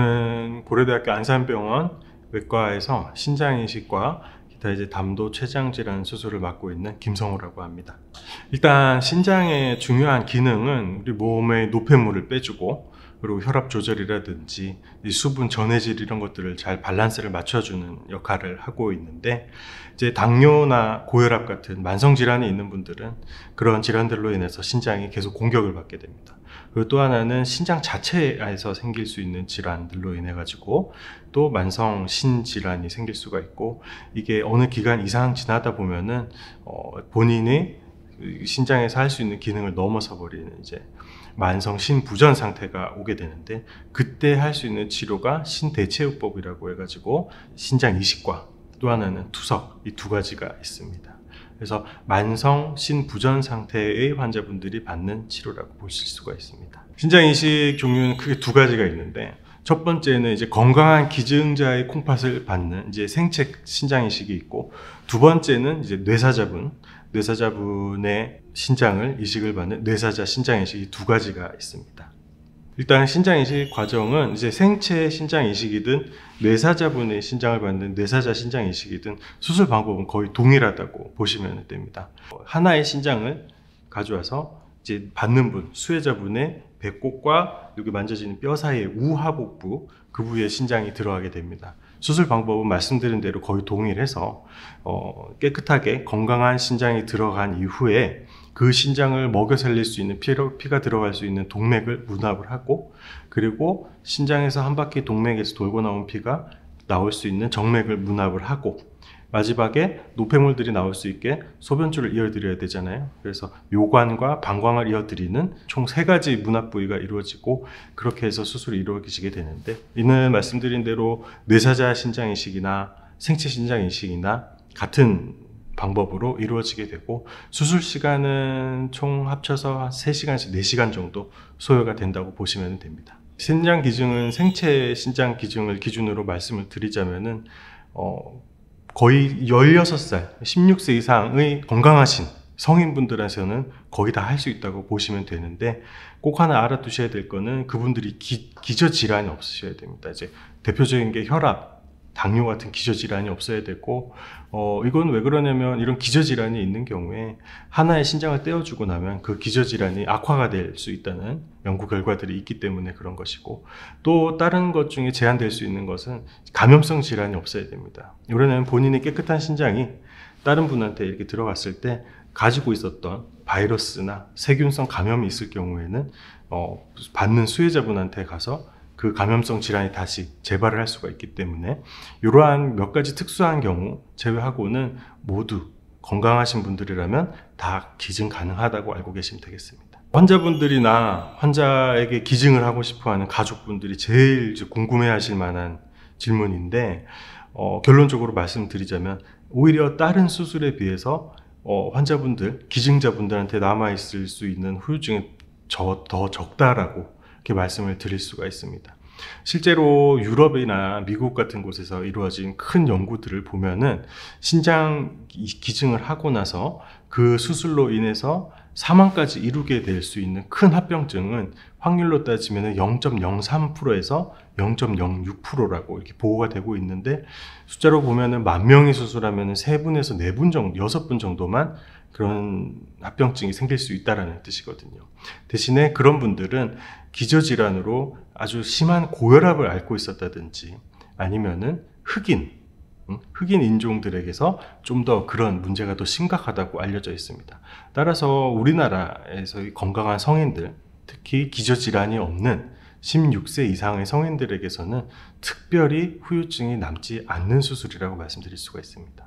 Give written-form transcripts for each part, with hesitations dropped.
저는 고려대학교 안산병원 외과에서 신장이식과 기타 이제 담도 췌장 질환 수술을 맡고 있는 김성호라고 합니다. 일단 신장의 중요한 기능은 우리 몸의 노폐물을 빼주고, 그리고 혈압 조절이라든지 이 수분 전해질 이런 것들을 잘 밸런스를 맞춰주는 역할을 하고 있는데, 이제 당뇨나 고혈압 같은 만성 질환이 있는 분들은 그런 질환들로 인해서 신장이 계속 공격을 받게 됩니다. 그리고 또 하나는 신장 자체에서 생길 수 있는 질환들로 인해 가지고 또 만성 신질환이 생길 수가 있고, 이게 어느 기간 이상 지나다 보면은 본인이 신장에서 할 수 있는 기능을 넘어서 버리는 이제 만성 신부전 상태가 오게 되는데, 그때 할 수 있는 치료가 신대체요법이라고 해가지고 신장 이식과 또 하나는 투석, 이 두 가지가 있습니다. 그래서 만성 신부전 상태의 환자분들이 받는 치료라고 보실 수가 있습니다. 신장 이식 종류는 크게 두 가지가 있는데, 첫 번째는 이제 건강한 기증자의 콩팥을 받는 이제 생체 신장 이식이 있고, 두 번째는 이제 뇌사자분의 신장을 이식을 받는 뇌사자 신장 이식, 이 두 가지가 있습니다. 일단 신장 이식 과정은 이제 생체 신장 이식이든 뇌사자분의 신장을 받는 뇌사자 신장 이식이든 수술 방법은 거의 동일하다고 보시면 됩니다. 하나의 신장을 가져와서 이제 받는 분, 수혜자분의 배꼽과 여기 만져지는 뼈 사이의 우하복부, 그 부위에 신장이 들어가게 됩니다. 수술 방법은 말씀드린 대로 거의 동일해서 깨끗하게 건강한 신장이 들어간 이후에 그 신장을 먹여 살릴 수 있는 피가 들어갈 수 있는 동맥을 문합을 하고, 그리고 신장에서 한 바퀴 동맥에서 돌고 나온 피가 나올 수 있는 정맥을 문합을 하고, 마지막에 노폐물들이 나올 수 있게 소변줄을 이어드려야 되잖아요. 그래서 요관과 방광을 이어드리는 총 3가지 문합 부위가 이루어지고, 그렇게 해서 수술이 이루어지게 되는데, 이는 말씀드린 대로 뇌사자 신장 이식이나 생체 신장 이식이나 같은 방법으로 이루어지게 되고, 수술 시간은 총 합쳐서 3시간에서 4시간 정도 소요가 된다고 보시면 됩니다. 신장 기증은 생체 신장 기증을 기준으로 말씀을 드리자면은 거의 16살, 16세 이상의 건강하신 성인분들에서는 거의 다 할 수 있다고 보시면 되는데, 꼭 하나 알아두셔야 될 거는 그분들이 기저질환이 없으셔야 됩니다. 이제 대표적인 게 혈압, 당뇨 같은 기저질환이 없어야 되고, 이건 왜 그러냐면, 이런 기저질환이 있는 경우에 하나의 신장을 떼어주고 나면 그 기저질환이 악화가 될 수 있다는 연구 결과들이 있기 때문에 그런 것이고, 또 다른 것 중에 제한될 수 있는 것은 감염성 질환이 없어야 됩니다. 이번에는 본인이 깨끗한 신장이 다른 분한테 이렇게 들어갔을 때 가지고 있었던 바이러스나 세균성 감염이 있을 경우에는 받는 수혜자분한테 가서 그 감염성 질환이 다시 재발을 할 수가 있기 때문에, 이러한 몇 가지 특수한 경우 제외하고는 모두 건강하신 분들이라면 다 기증 가능하다고 알고 계시면 되겠습니다. 환자분들이나 환자에게 기증을 하고 싶어하는 가족분들이 제일 궁금해하실 만한 질문인데, 결론적으로 말씀드리자면 오히려 다른 수술에 비해서 환자분들, 기증자분들한테 남아있을 수 있는 후유증이 더 적다라고 이렇게 말씀을 드릴 수가 있습니다. 실제로 유럽이나 미국 같은 곳에서 이루어진 큰 연구들을 보면은 신장 기증을 하고 나서 그 수술로 인해서 사망까지 이루게 될 수 있는 큰 합병증은 확률로 따지면 0.03%에서 0.06%라고 이렇게 보고가 되고 있는데, 숫자로 보면은 10,000명이 수술하면 3분에서 4분 정도, 6분 정도만 그런 합병증이 생길 수 있다는 뜻이거든요. 대신에 그런 분들은 기저질환으로 아주 심한 고혈압을 앓고 있었다든지, 아니면은 흑인 인종들에게서 좀 더 그런 문제가 더 심각하다고 알려져 있습니다. 따라서 우리나라에서의 건강한 성인들, 특히 기저질환이 없는 16세 이상의 성인들에게서는 특별히 후유증이 남지 않는 수술이라고 말씀드릴 수가 있습니다.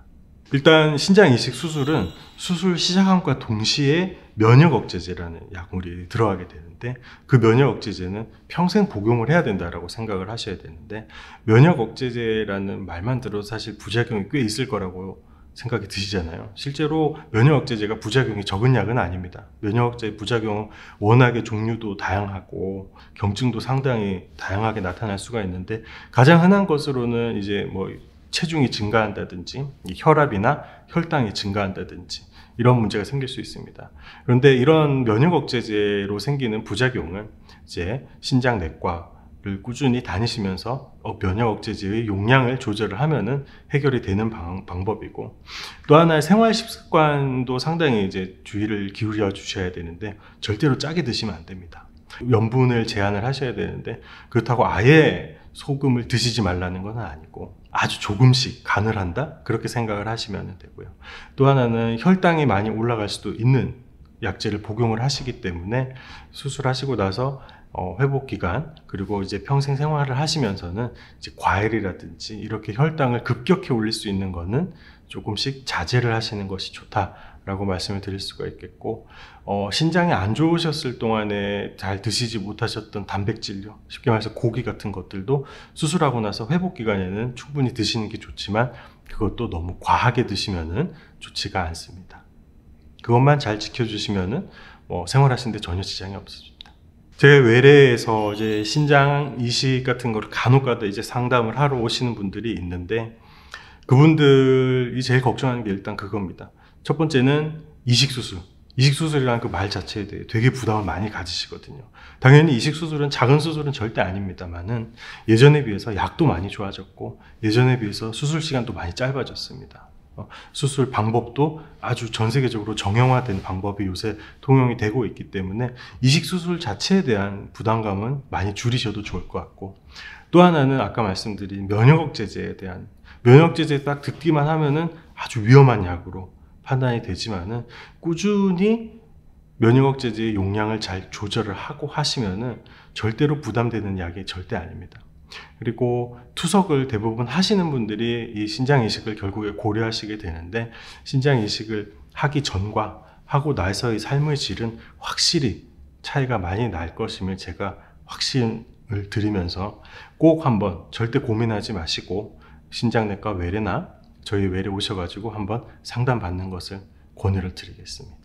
일단 신장 이식 수술은 수술 시작함과 동시에 면역 억제제라는 약물이 들어가게 되는데, 그 면역 억제제는 평생 복용을 해야 된다라고 생각을 하셔야 되는데, 면역 억제제라는 말만 들어도 사실 부작용이 꽤 있을 거라고 생각이 드시잖아요. 실제로 면역 억제제가 부작용이 적은 약은 아닙니다. 면역 억제 부작용은 워낙에 종류도 다양하고 경증도 상당히 다양하게 나타날 수가 있는데, 가장 흔한 것으로는 이제 체중이 증가한다든지 혈압이나 혈당이 증가한다든지 이런 문제가 생길 수 있습니다. 그런데 이런 면역 억제제로 생기는 부작용은 이제 신장 내과, 꾸준히 다니시면서 면역 억제제의 용량을 조절을 하면은 해결이 되는 방법이고, 또 하나의 생활习惯도 상당히 이제 주의를 기울여 주셔야 되는데, 절대로 짜게 드시면 안 됩니다. 염분을 제한을 하셔야 되는데, 그렇다고 아예 소금을 드시지 말라는 건 아니고 아주 조금씩 간을 한다? 그렇게 생각을 하시면 되고요. 또 하나는 혈당이 많이 올라갈 수도 있는 약제를 복용을 하시기 때문에 수술하시고 나서 회복 기간, 그리고 이제 평생 생활을 하시면서는 이제 과일이라든지 이렇게 혈당을 급격히 올릴 수 있는 거는 조금씩 자제를 하시는 것이 좋다라고 말씀을 드릴 수가 있겠고, 신장이 안 좋으셨을 동안에 잘 드시지 못하셨던 단백질류, 쉽게 말해서 고기 같은 것들도 수술하고 나서 회복 기간에는 충분히 드시는 게 좋지만, 그것도 너무 과하게 드시면은 좋지가 않습니다. 그것만 잘 지켜주시면은 생활하시는데 전혀 지장이 없습니다. 제 외래에서 이제 신장 이식 같은 거를 간혹가다 이제 상담을 하러 오시는 분들이 있는데, 그분들이 제일 걱정하는 게 일단 그겁니다. 첫 번째는 이식수술. 이식수술이라는 그 말 자체에 대해 되게 부담을 많이 가지시거든요. 당연히 이식수술은 작은 수술은 절대 아닙니다만은, 예전에 비해서 약도 많이 좋아졌고, 예전에 비해서 수술 시간도 많이 짧아졌습니다. 수술 방법도 아주 전 세계적으로 정형화된 방법이 요새 통용이 되고 있기 때문에 이식수술 자체에 대한 부담감은 많이 줄이셔도 좋을 것 같고, 또 하나는 아까 말씀드린 면역억제제에 대한, 면역억제제 딱 듣기만 하면은 아주 위험한 약으로 판단이 되지만은, 꾸준히 면역억제제의 용량을 잘 조절을 하고 하시면은 절대로 부담되는 약이 절대 아닙니다. 그리고 투석을 대부분 하시는 분들이 이 신장 이식을 결국에 고려하시게 되는데, 신장 이식을 하기 전과 하고 나서의 삶의 질은 확실히 차이가 많이 날 것임을 제가 확신을 드리면서, 꼭 한번 절대 고민하지 마시고 신장내과 외래나 저희 외래 오셔가지고 한번 상담 받는 것을 권유를 드리겠습니다.